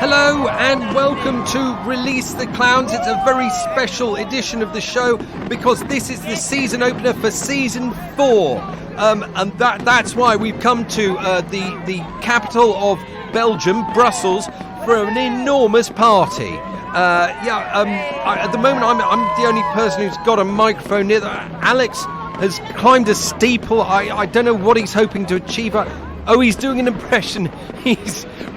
Hello and welcome to Release the Clowns. It's a very special edition of the show because this is the season opener for season 4. And that's why we've come to the capital of Belgium, Brussels, for an enormous party. At the moment I'm the only person who's got a microphone near. Alex has climbed a steeple. I don't know what he's hoping to achieve. He's doing an impression.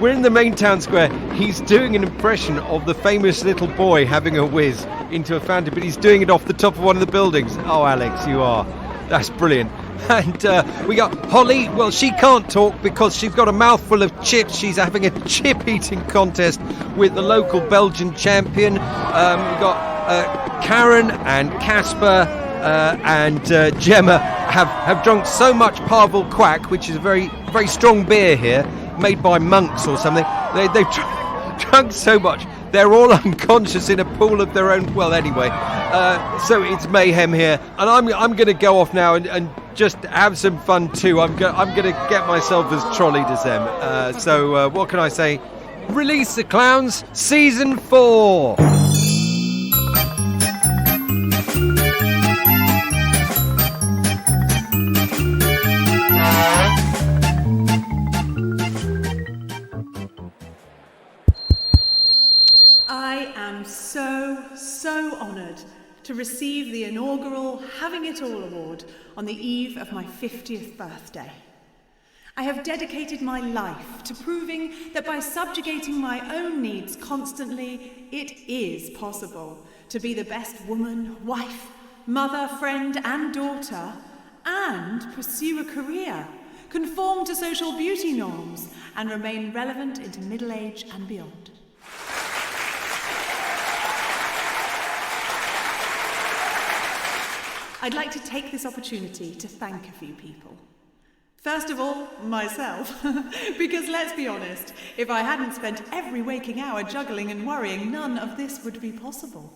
We're in the main town square. He's doing an impression of the famous little boy having a whiz into a fountain, but he's doing it off the top of one of the buildings. Oh, Alex, you are. That's brilliant. And we got Holly. Well, she can't talk because she's got a mouthful of chips. She's having a chip eating contest with the local Belgian champion. We've got Karen and Casper and Gemma have drunk so much Parvel Quack, which is a very, very strong beer here, made by monks or something. They've drunk so much they're all unconscious in a pool of their own. Well, anyway, so it's mayhem here, and I'm going to go off now and just have some fun too. I'm going to get myself as trolleyed as them. So what can I say? Release the Clowns, season 4. I am so honoured to receive the inaugural Having It All Award on the eve of my 50th birthday. I have dedicated my life to proving that by subjugating my own needs constantly, it is possible to be the best woman, wife, mother, friend and daughter, and pursue a career, conform to social beauty norms, and remain relevant into middle age and beyond. I'd like to take this opportunity to thank a few people. First of all, myself, because let's be honest, if I hadn't spent every waking hour juggling and worrying, none of this would be possible.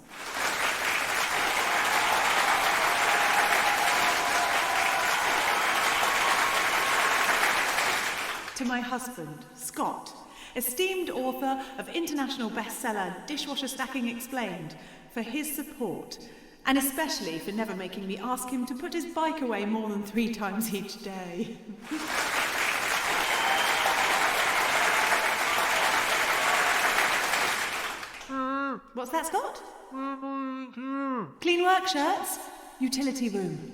To my husband, Scott, esteemed author of international bestseller Dishwasher Stacking Explained, for his support, and especially for never making me ask him to put his bike away more than 3 times each day. What's that, Scott? Clean work shirts? Utility room.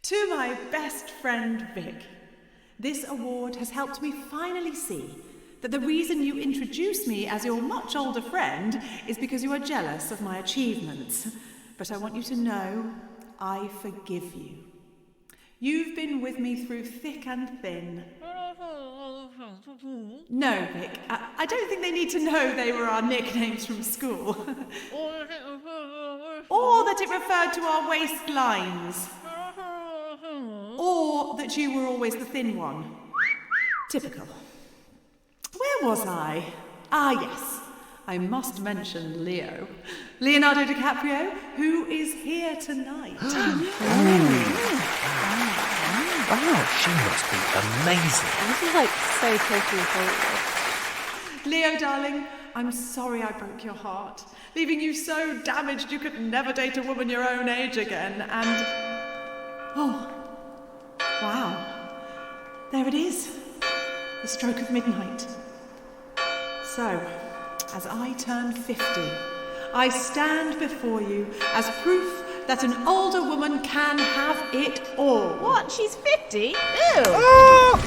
To my best friend, Vic, this award has helped me finally see that the reason you introduce me as your much older friend is because you are jealous of my achievements. But I want you to know, I forgive you. You've been with me through thick and thin. No, Vic, I don't think they need to know they were our nicknames from school. Or that it referred to our waistlines. Or that you were always the thin one. Typical. Where was I? Ah, yes. I must mention Leo. Leonardo DiCaprio, who is here tonight. Wow, she must be amazing. This is so totally appropriate. Leo, darling, I'm sorry I broke your heart, leaving you so damaged you could never date a woman your own age again, and... Oh, wow. There it is. The stroke of midnight. So, as I turn 50, I stand before you as proof that an older woman can have it all. What? She's 50? Ew! Oh!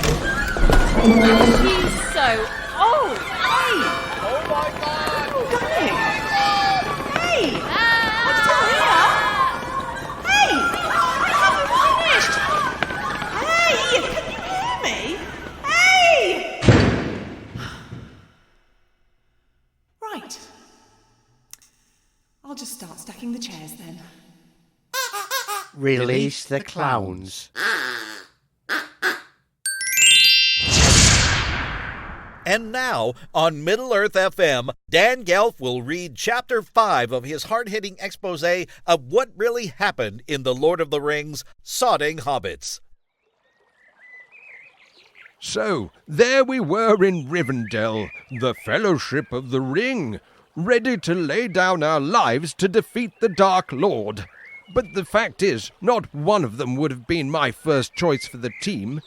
She's so old! Hey! Oh my God! Oh, darling! Hey! What's still here? Hey! I haven't finished! Hey! Can you hear me? Hey! Right. I'll just start stacking the chairs then. Release the clowns. And now, on Middle-earth FM, Dan Gelf will read Chapter 5 of his hard-hitting exposé of what really happened in The Lord of the Rings, Sodding Hobbits. So, there we were in Rivendell, the Fellowship of the Ring, ready to lay down our lives to defeat the Dark Lord. But the fact is, not one of them would have been my first choice for the team.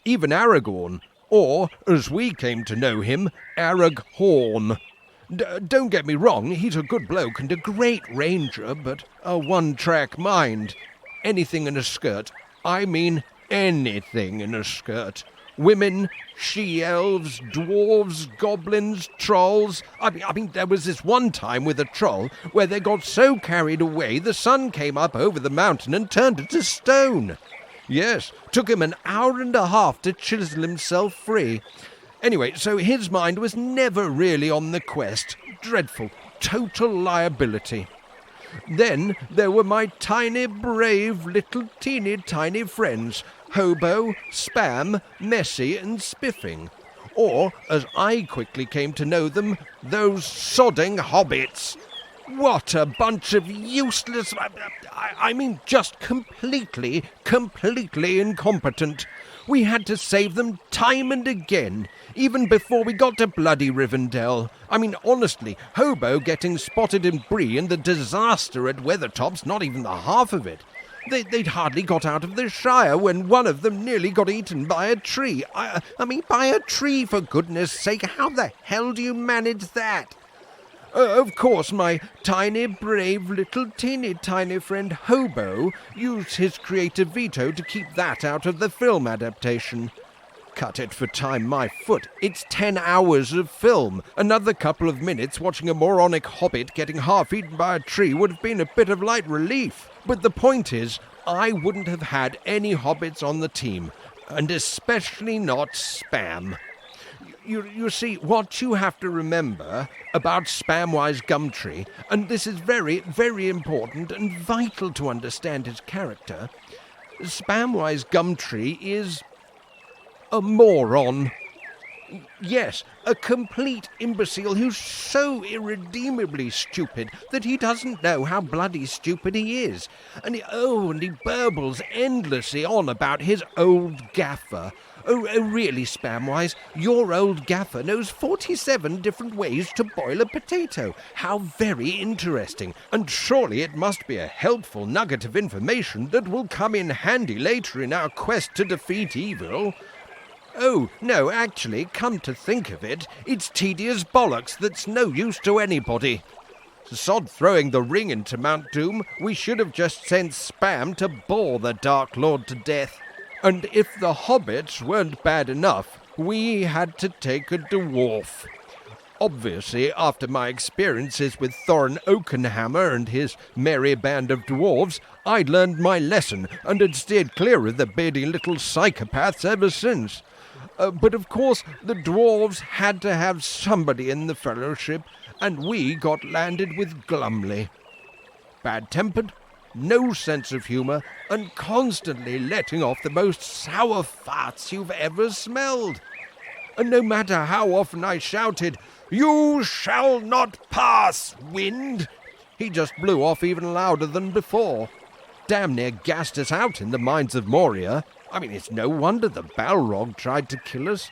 Even Aragorn, or, as we came to know him, Araghorn. Don't get me wrong, he's a good bloke and a great ranger, but a one-track mind. Anything in a skirt. I mean anything in a skirt. Women, she-elves, dwarves, goblins, trolls. I mean, there was this one time with a troll where they got so carried away the sun came up over the mountain and turned it to stone. Yes, took him an hour and a half to chisel himself free. Anyway, so his mind was never really on the quest. Dreadful, total liability. Then there were my tiny, brave, little teeny tiny friends, Hobo, Spam, Messy and Spiffing. Or, as I quickly came to know them, those sodding hobbits. What a bunch of useless... I mean, just completely incompetent. We had to save them time and again, even before we got to bloody Rivendell. I mean, honestly, Hobo getting spotted in Bree and the disaster at Weathertop's not even the half of it. They'd hardly got out of the Shire when one of them nearly got eaten by a tree. I mean, by a tree, for goodness sake. How the hell do you manage that? Of course, my tiny, brave, little teeny tiny friend Hobo used his creative veto to keep that out of the film adaptation. Cut it for time, my foot. It's 10 hours of film. Another couple of minutes watching a moronic hobbit getting half eaten by a tree would have been a bit of light relief. But the point is, I wouldn't have had any hobbits on the team, and especially not Spam. You see, what you have to remember about Spamwise Gumtree, and this is very, very important and vital to understand his character, Spamwise Gumtree is a moron. Yes, a complete imbecile who's so irredeemably stupid that he doesn't know how bloody stupid he is. And he burbles endlessly on about his old gaffer. Oh, really, Spamwise, your old gaffer knows 47 different ways to boil a potato. How very interesting. And surely it must be a helpful nugget of information that will come in handy later in our quest to defeat evil. Oh, no, actually, come to think of it, it's tedious bollocks that's no use to anybody. Sod throwing the ring into Mount Doom, we should have just sent Spam to bore the Dark Lord to death. And if the hobbits weren't bad enough, we had to take a dwarf. Obviously, after my experiences with Thorin Oakenhammer and his merry band of dwarves, I'd learned my lesson and had steered clear of the beardy little psychopaths ever since. But of course, the dwarves had to have somebody in the fellowship, and we got landed with Glumly. Bad-tempered, no sense of humour, and constantly letting off the most sour farts you've ever smelled. And no matter how often I shouted, "You shall not pass, wind!" he just blew off even louder than before. Damn near gassed us out in the mines of Moria. I mean, it's no wonder the Balrog tried to kill us.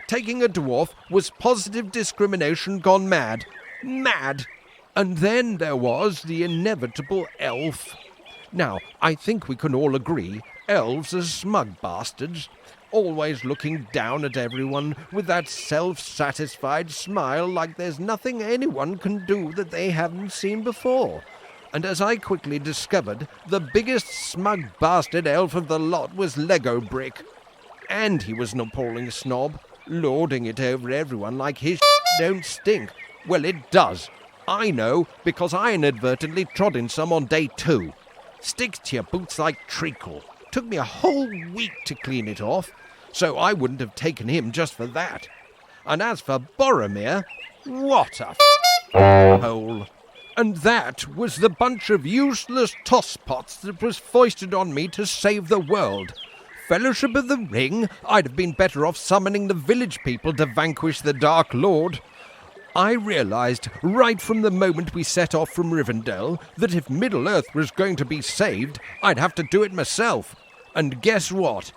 Taking a dwarf was positive discrimination gone mad. Mad! And then there was the inevitable elf. Now, I think we can all agree, elves are smug bastards, always looking down at everyone with that self-satisfied smile like there's nothing anyone can do that they haven't seen before. And as I quickly discovered, the biggest smug bastard elf of the lot was Lego Brick. And he was an appalling snob, lording it over everyone like his don't stink. Well, it does. I know, because I inadvertently trod in some on day 2. Sticks to your boots like treacle. Took me a whole week to clean it off, so I wouldn't have taken him just for that. And as for Boromir, what a hole. And that was the bunch of useless tosspots that was foisted on me to save the world. Fellowship of the Ring? I'd have been better off summoning the village people to vanquish the Dark Lord. I realised right from the moment we set off from Rivendell that if Middle-earth was going to be saved, I'd have to do it myself. And guess what?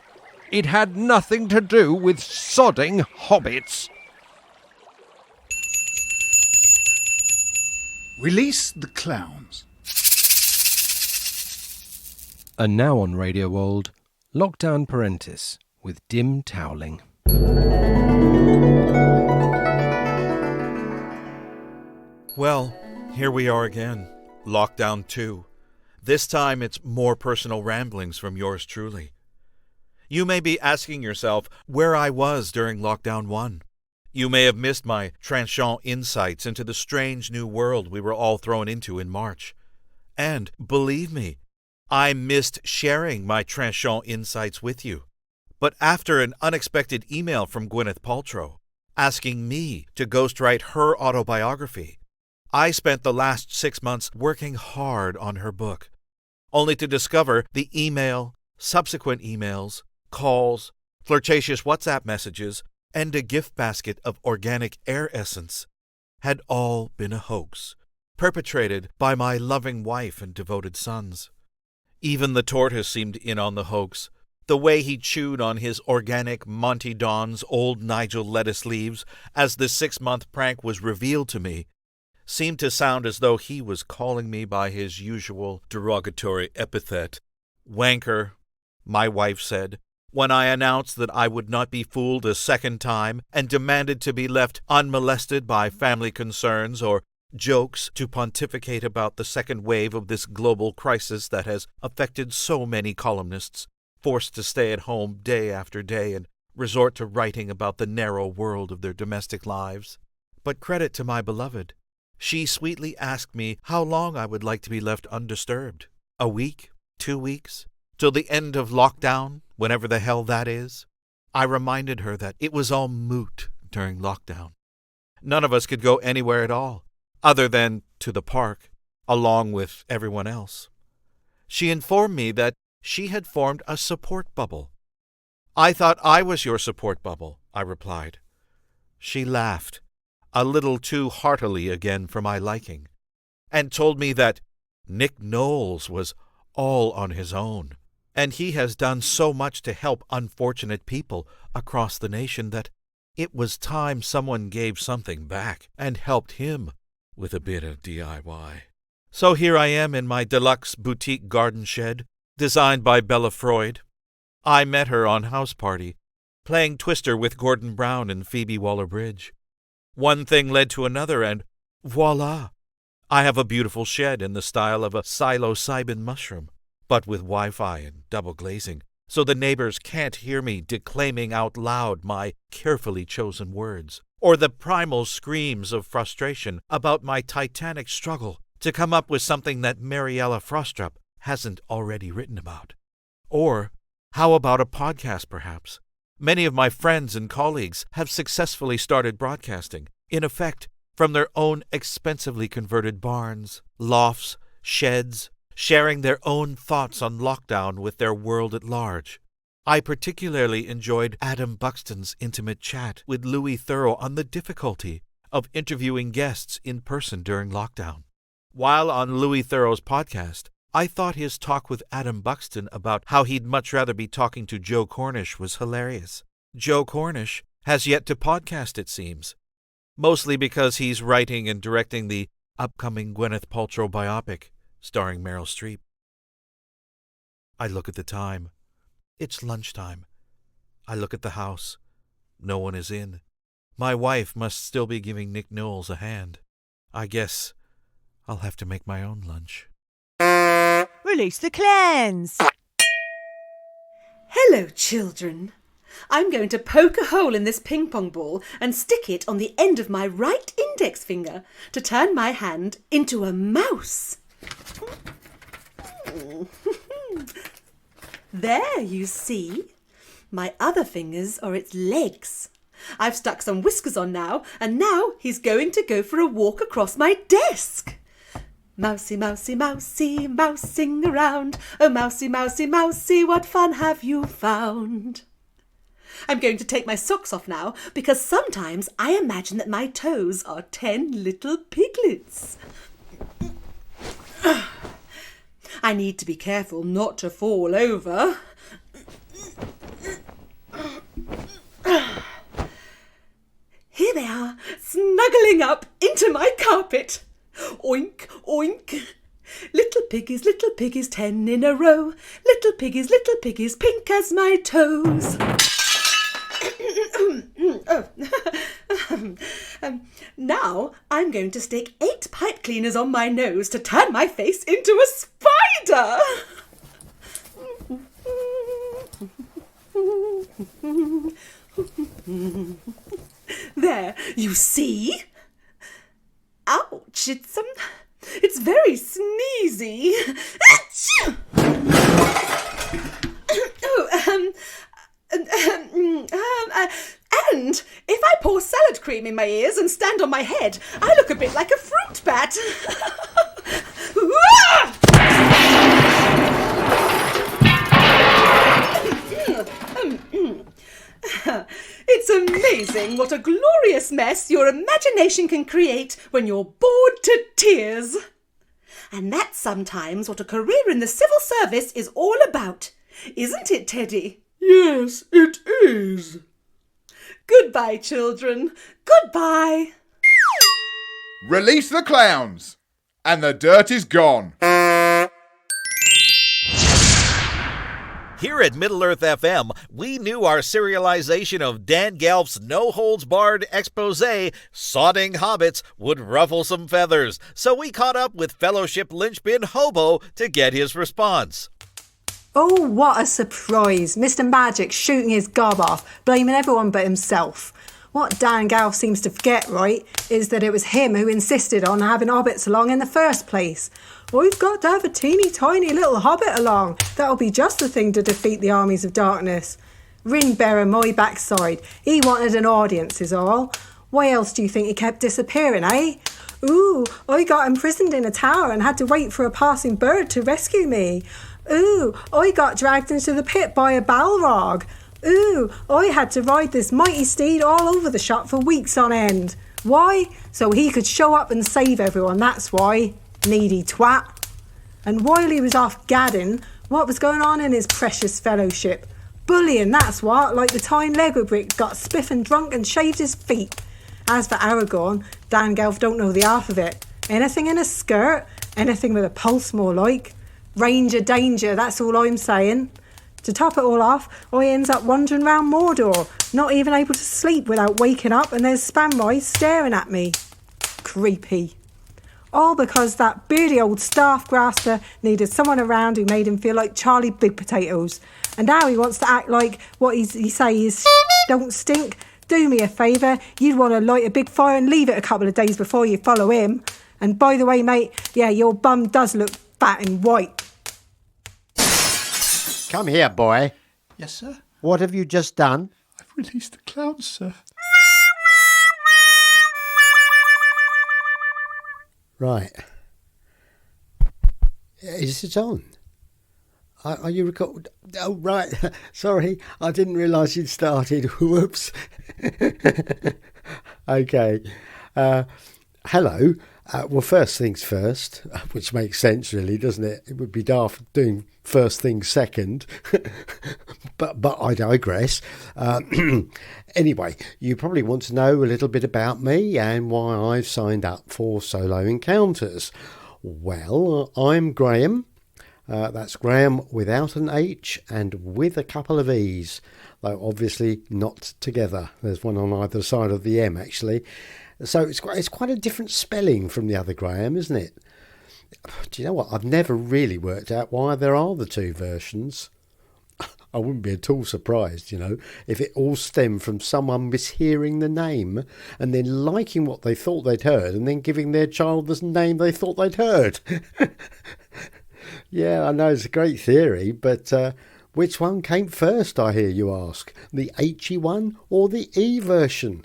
It had nothing to do with sodding hobbits. Release the clowns. And now on Radio World, Lockdown Parentis with Dim Towling. Well, here we are again, Lockdown 2. This time it's more personal ramblings from yours truly. You may be asking yourself where I was during Lockdown 1. You may have missed my trenchant insights into the strange new world we were all thrown into in March. And, believe me, I missed sharing my trenchant insights with you. But after an unexpected email from Gwyneth Paltrow asking me to ghostwrite her autobiography, I spent the last 6 months working hard on her book, only to discover the email, subsequent emails, calls, flirtatious WhatsApp messages, and a gift basket of organic air essence had all been a hoax, perpetrated by my loving wife and devoted sons. Even the tortoise seemed in on the hoax. The way he chewed on his organic Monty Don's old Nigel lettuce leaves as the 6-month prank was revealed to me seemed to sound as though he was calling me by his usual derogatory epithet. Wanker, my wife said, when I announced that I would not be fooled a second time and demanded to be left unmolested by family concerns or jokes to pontificate about the second wave of this global crisis that has affected so many columnists, forced to stay at home day after day and resort to writing about the narrow world of their domestic lives. But credit to my beloved. She sweetly asked me how long I would like to be left undisturbed. A week? 2 weeks? Till the end of lockdown, whenever the hell that is? I reminded her that it was all moot during lockdown. None of us could go anywhere at all, other than to the park, along with everyone else. She informed me that she had formed a support bubble. I thought I was your support bubble, I replied. She laughed, a little too heartily again for my liking, and told me that Nick Knowles was all on his own, and he has done so much to help unfortunate people across the nation that it was time someone gave something back and helped him with a bit of DIY. So here I am in my deluxe boutique garden shed, designed by Bella Freud. I met her on House Party, playing Twister with Gordon Brown and Phoebe Waller-Bridge. One thing led to another, and voila! I have a beautiful shed in the style of a psilocybin mushroom, but with Wi-Fi and double glazing, so the neighbors can't hear me declaiming out loud my carefully chosen words, or the primal screams of frustration about my titanic struggle to come up with something that Mariella Frostrup hasn't already written about. Or how about a podcast, perhaps? Many of my friends and colleagues have successfully started broadcasting, in effect, from their own expensively converted barns, lofts, sheds, sharing their own thoughts on lockdown with their world at large. I particularly enjoyed Adam Buxton's intimate chat with Louis Theroux on the difficulty of interviewing guests in person during lockdown. While on Louis Theroux's podcast, I thought his talk with Adam Buxton about how he'd much rather be talking to Joe Cornish was hilarious. Joe Cornish has yet to podcast, it seems, mostly because he's writing and directing the upcoming Gwyneth Paltrow biopic starring Meryl Streep. I look at the time. It's lunchtime. I look at the house. No one is in. My wife must still be giving Nick Knowles a hand. I guess I'll have to make my own lunch. Release the clans. Hello, children. I'm going to poke a hole in this ping pong ball and stick it on the end of my right index finger to turn my hand into a mouse. There, you see. My other fingers are its legs. I've stuck some whiskers on now, and now he's going to go for a walk across my desk. Mousy, mousy, mousy, mousing around. Oh, mousy, mousy, mousy, what fun have you found? I'm going to take my socks off now because sometimes I imagine that my toes are 10 little piglets. I need to be careful not to fall over. they are, snuggling up into my carpet. Oink, oink. Little piggies, 10 in a row. Little piggies, pink as my toes. Now I'm going to stick 8 pipe cleaners on my nose to turn my face into a spider. There, you see? Ouch, it's very sneezy. And if I pour salad cream in my ears and stand on my head, I look a bit like a fruit bat. It's amazing what a glorious mess your imagination can create when you're bored to tears. And that's sometimes what a career in the civil service is all about. Isn't it, Teddy? Yes, it is. Goodbye, children. Goodbye. Release the clowns, and the dirt is gone. Here at Middle-earth FM, we knew our serialization of Dan Gelf's no-holds-barred expose, Sodding Hobbits, would ruffle some feathers, so we caught up with Fellowship linchpin Hobo to get his response. Oh, what a surprise. Mr. Magic shooting his gob off, blaming everyone but himself. What Dan Gelf seems to forget, right, is that it was him who insisted on having hobbits along in the first place. I've got to have a teeny tiny little hobbit along. That'll be just the thing to defeat the armies of darkness. Ring bearer my backside. He wanted an audience is all. Why else do you think he kept disappearing, eh? Ooh, I got imprisoned in a tower and had to wait for a passing bird to rescue me. Ooh, I got dragged into the pit by a balrog. Ooh, I had to ride this mighty steed all over the shop for weeks on end. Why? So he could show up and save everyone, that's why. Needy twat. And while he was off gadding, what was going on in his precious fellowship? Bullying, that's what, like the time Lego Brick got spiffing drunk and shaved his feet. As for Aragorn, Dan Gelf don't know the half of it. Anything in a skirt, anything with a pulse more like. Ranger danger, that's all I'm saying. To top it all off, I ends up wandering round Mordor, not even able to sleep without waking up and there's Spamroy staring at me. Creepy. All because that beardy old staff grasper needed someone around who made him feel like Charlie Big Potatoes. And now he wants to act like what he say is don't stink. Do me a favour, you'd want to light a big fire and leave it a couple of days before you follow him. And by the way, mate, yeah, your bum does look fat and white. Come here, boy. Yes, sir. What have you just done? I've released the clowns, sir. Right. Is it on? Are you recording? Oh, right. Sorry, I didn't realise you'd started. Whoops. Okay. Hello. Well, first things first, which makes sense, really, doesn't it? It would be daft doing first things second, but I digress. Anyway, you probably want to know a little bit about me and why I've signed up for Solo Encounters. Well, I'm Graham. That's Graham without an H and with a couple of E's, though obviously not together. There's one on either side of the M, actually. So it's quite a different spelling from the other Graham, isn't it? Do you know what? I've never really worked out why there are the two versions. I wouldn't be at all surprised, if it all stemmed from someone mishearing the name and then liking what they thought they'd heard and then giving their child the name they thought they'd heard. Yeah, I know it's a great theory, but which one came first, I hear you ask? The HE one or the E version?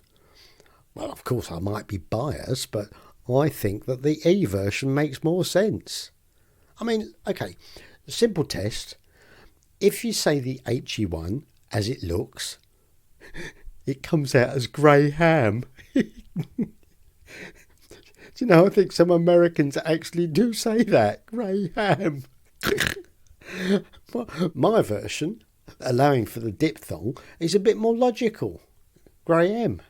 Well, of course, I might be biased, but I think that the E version makes more sense. I mean, okay, simple test. If you say the HE one as it looks, it comes out as grey ham. Do you know, I think some Americans actually do say that, grey ham. My version, allowing for the diphthong, is a bit more logical. Graham.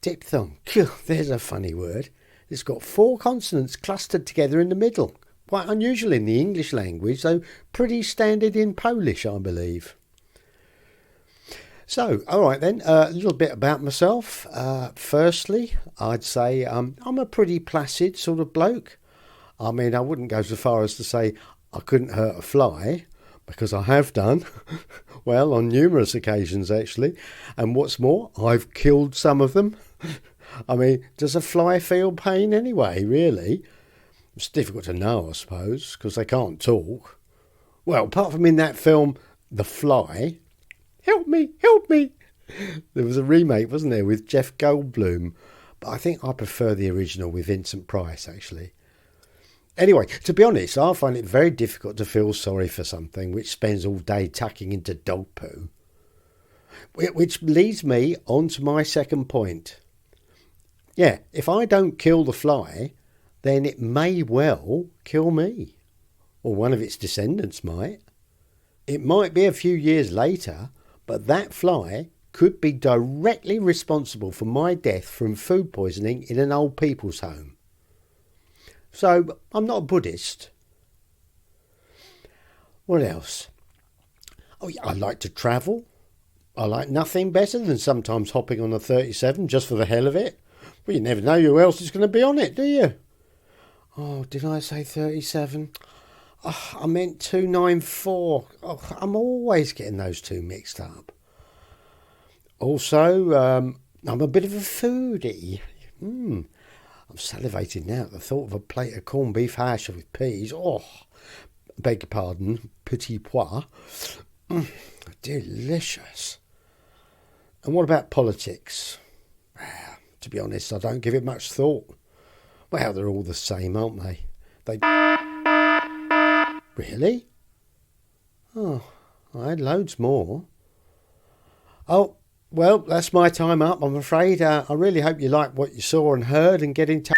Diphthong. There's a funny word. It's got 4 consonants clustered together in the middle. Quite unusual in the English language, though pretty standard in Polish, I believe. So, all right then, a little bit about myself. Firstly, I'd say I'm a pretty placid sort of bloke. I mean, I wouldn't go so far as to say I couldn't hurt a fly, because I have done. Well, on numerous occasions, actually. And what's more, I've killed some of them. I mean, does a fly feel pain anyway, really? It's difficult to know, I suppose, because they can't talk. Well, apart from in that film, The Fly... Help me, help me! There was a remake, wasn't there, with Jeff Goldblum. But I think I prefer the original with Vincent Price, actually. Anyway, to be honest, I find it very difficult to feel sorry for something which spends all day tucking into dog poo. Which leads me on to my second point. Yeah, if I don't kill the fly, then it may well kill me. Or one of its descendants might. It might be a few years later, but that fly could be directly responsible for my death from food poisoning in an old people's home. So, I'm not a Buddhist. What else? Oh, yeah, I like to travel. I like nothing better than sometimes hopping on a 37 just for the hell of it. Well, you never know who else is going to be on it, do you? Oh, did I say 37? Oh, I meant 294. Oh, I'm always getting those two mixed up. Also, I'm a bit of a foodie. I'm salivating now at the thought of a plate of corned beef hash with peas. Oh, beg your pardon, petit pois. Delicious. And what about politics? To be honest, I don't give it much thought. Well, they're all the same, aren't they? Really? Oh, I had loads more. Oh, well, that's my time up, I'm afraid. I really hope you liked what you saw and heard and get in touch.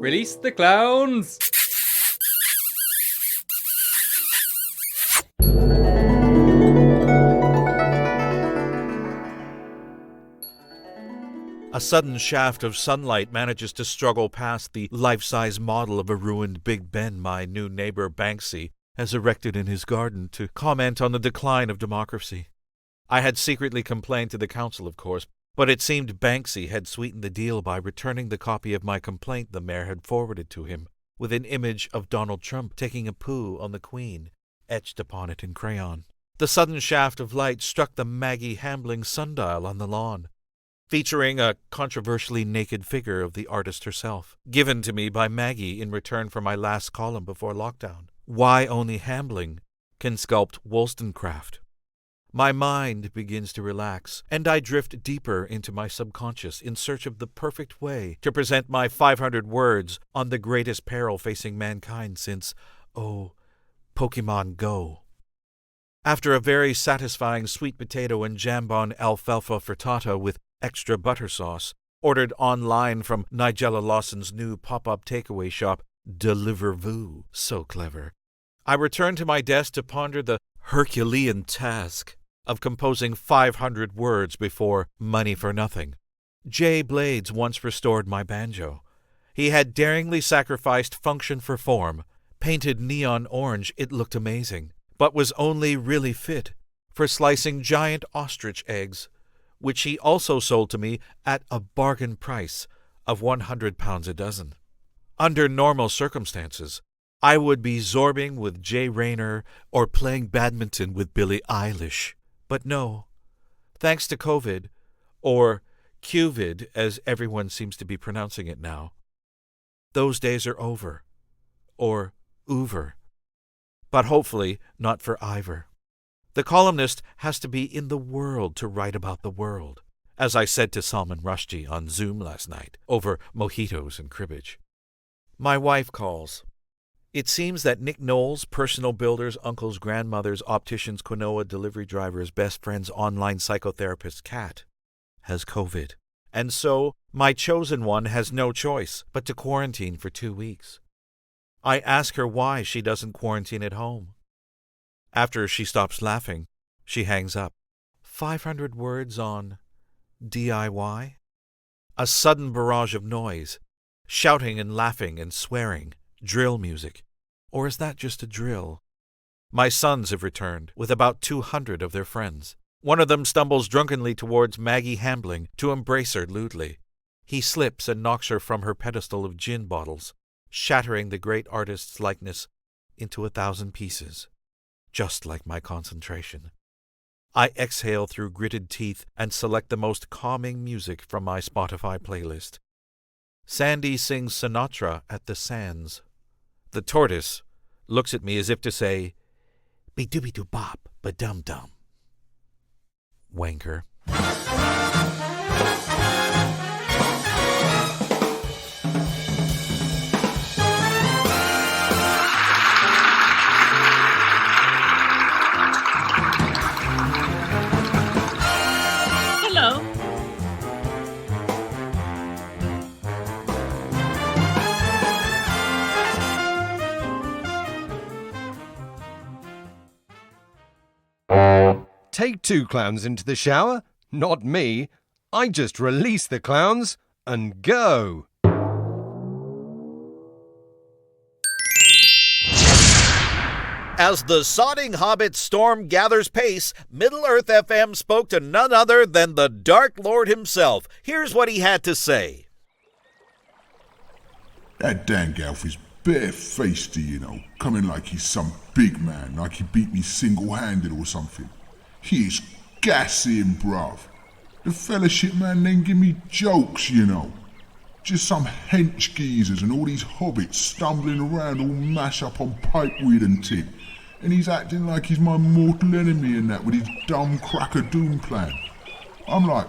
Release the clowns! A sudden shaft of sunlight manages to struggle past the life-size model of a ruined Big Ben my new neighbor Banksy has erected in his garden to comment on the decline of democracy. I had secretly complained to the council, of course, but it seemed Banksy had sweetened the deal by returning the copy of my complaint the mayor had forwarded to him, with an image of Donald Trump taking a poo on the Queen, etched upon it in crayon. The sudden shaft of light struck the Maggie Hambling sundial on the lawn, featuring a controversially naked figure of the artist herself, given to me by Maggie in return for my last column before lockdown. Why only Hambling can sculpt Wollstonecraft? My mind begins to relax, and I drift deeper into my subconscious in search of the perfect way to present my 500 words on the greatest peril facing mankind since, Pokemon Go. After a very satisfying sweet potato and jambon alfalfa frittata with extra butter sauce, ordered online from Nigella Lawson's new pop-up takeaway shop, Deliveroo. So clever. I return to my desk to ponder the Herculean task of composing 500 words before Money for Nothing. Jay Blades once restored my banjo. He had daringly sacrificed function for form. Painted neon orange, it looked amazing, but was only really fit for slicing giant ostrich eggs, which he also sold to me at a bargain price of £100 a dozen. Under normal circumstances, I would be zorbing with Jay Rayner or playing badminton with Billie Eilish. But no, thanks to COVID, or Qvid as everyone seems to be pronouncing it now, those days are over, or over, but hopefully not for Ivor. The columnist has to be in the world to write about the world, as I said to Salman Rushdie on Zoom last night over mojitos and cribbage. My wife calls. It seems that Nick Knowles, personal builder's uncle's grandmother's optician's quinoa delivery driver's best friend's online psychotherapist's cat has COVID. And so my chosen one has no choice but to quarantine for 2 weeks. I ask her why she doesn't quarantine at home. After she stops laughing, she hangs up. 500 words on DIY? A sudden barrage of noise, shouting and laughing and swearing, drill music. Or is that just a drill? My sons have returned with about 200 of their friends. One of them stumbles drunkenly towards Maggie Hambling to embrace her lewdly. He slips and knocks her from her pedestal of gin bottles, shattering the great artist's likeness into 1,000 pieces, just like my concentration. I exhale through gritted teeth and select the most calming music from my Spotify playlist. Sandy sings Sinatra at the Sands. The tortoise looks at me as if to say, "Be-dooby-doo-bop, ba-dum-dum." Wanker. Hello. Take 2 clowns into the shower? Not me. I just release the clowns and go. As the sodding hobbit storm gathers pace, Middle-earth FM spoke to none other than the Dark Lord himself. Here's what he had to say. That Dangalf is bare-faced, you know, coming like he's some big man, like he beat me single-handed or something. He is gassing, bruv. The fellowship man then give me jokes, you know. Just some hench geezers and all these hobbits stumbling around all mash up on pipeweed and tin. And he's acting like he's my mortal enemy and that with his dumb crack-a-doom plan. I'm like,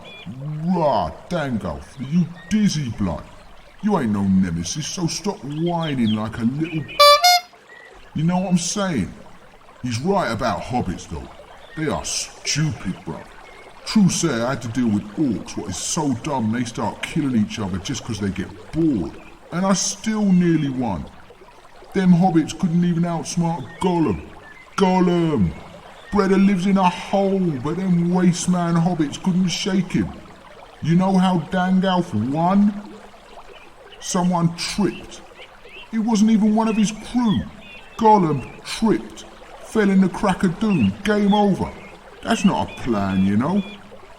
rah, Dangalf, are you dizzy, blood? You ain't no nemesis, so stop whining like a little... You know what I'm saying? He's right about hobbits, though. They are stupid, bruv. True say, I had to deal with orcs, what is so dumb they start killing each other just 'cause they get bored. And I still nearly won. Them hobbits couldn't even outsmart Gollum. Gollum! Brother lives in a hole, but them wasteman hobbits couldn't shake him. You know how Dangalf won? Someone tripped. It wasn't even one of his crew. Gollum tripped. Fell in the crack of doom. Game over. That's not a plan, you know.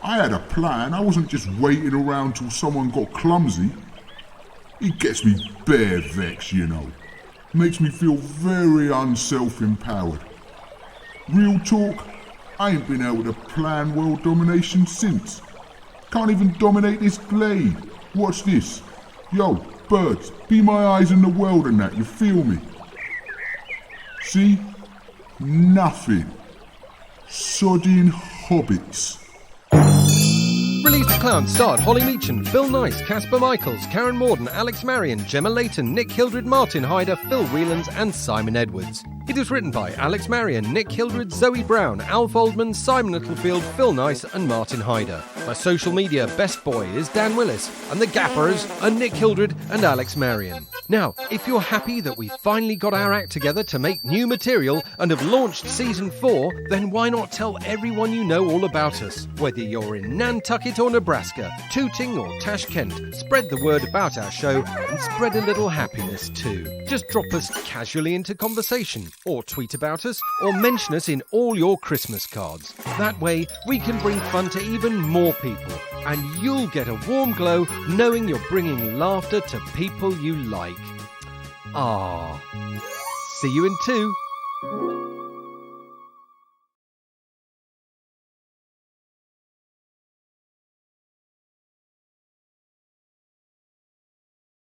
I had a plan. I wasn't just waiting around till someone got clumsy. It gets me bare vexed, you know. Makes me feel very unself-empowered. Real talk, I ain't been able to plan world domination since. Can't even dominate this glade. Watch this. Yo, birds, be my eyes in the world and that, you feel me? See? Nothing. Sodding hobbits. Release the Clowns starred Holly Meacham, Phil Nice, Casper Michaels, Karen Morden, Alex Marion, Gemma Layton, Nick Hildred, Martin Hyder, Phil Whelans and Simon Edwards. It was written by Alex Marion, Nick Hildred, Zoe Brown, Alf Oldman, Simon Littlefield, Phil Nice and Martin Hyder. By social media, Best Boy is Dan Willis and the Gappers are Nick Hildred and Alex Marion. Now, if you're happy that we finally got our act together to make new material and have launched Season 4, then why not tell everyone you know all about us? Whether you're in Nantucket or Nebraska, Tooting or Tashkent, spread the word about our show and spread a little happiness too. Just drop us casually into conversation, or tweet about us, or mention us in all your Christmas cards. That way, we can bring fun to even more people, and you'll get a warm glow knowing you're bringing laughter to people you like. Ah. See you in 2.